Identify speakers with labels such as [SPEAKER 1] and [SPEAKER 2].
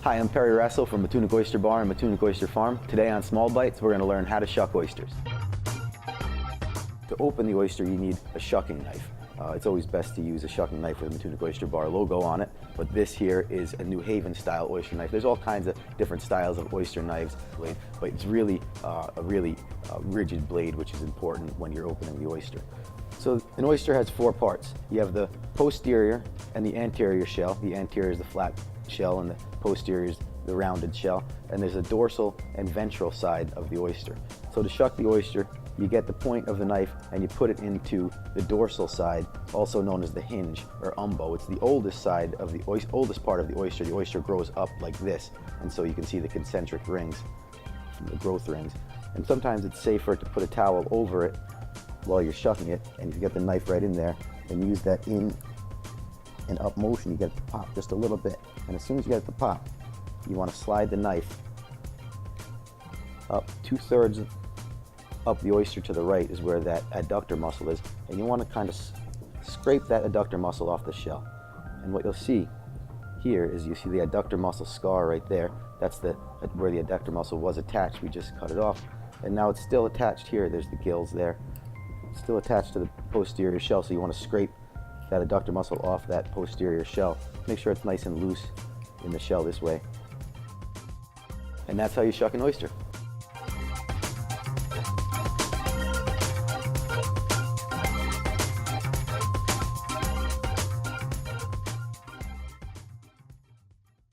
[SPEAKER 1] Hi, I'm Perry Raso from Matunuck Oyster Bar and Matunuck Oyster Farm. Today on Small Bites, we're going to learn how to shuck oysters. To open the oyster, you need a shucking knife. It's always best to use a shucking knife with a Matunuck Oyster Bar logo on it, but this here is a New Haven style oyster knife. There's all kinds of different styles of oyster knives, but it's really a rigid blade, which is important when you're opening the oyster. So an oyster has four parts. You have the posterior and the anterior shell. The anterior is the flat shell and the posterior is the rounded shell. And there's a dorsal and ventral side of the oyster. So to shuck the oyster, you get the point of the knife and you put it into the dorsal side, also known as the hinge or umbo. It's the oldest side of the oldest part of the oyster. The oyster grows up like this, and so you can see the concentric rings, the growth rings. And sometimes it's safer to put a towel over it while you're shucking it, and if you get the knife right in there and use that in and up motion, you get it to pop just a little bit. And as soon as you get it to pop, you want to slide the knife up 2/3 up the oyster to the right is where that adductor muscle is, and you want to kind of scrape that adductor muscle off the shell. And what you'll see here is you see the adductor muscle scar right there. That's where the adductor muscle was attached. We just cut it off, and now it's still attached here. There's the gills there. It's still attached to the posterior shell, so you want to scrape that adductor muscle off that posterior shell. Make sure it's nice and loose in the shell this way. And that's how you shuck an oyster.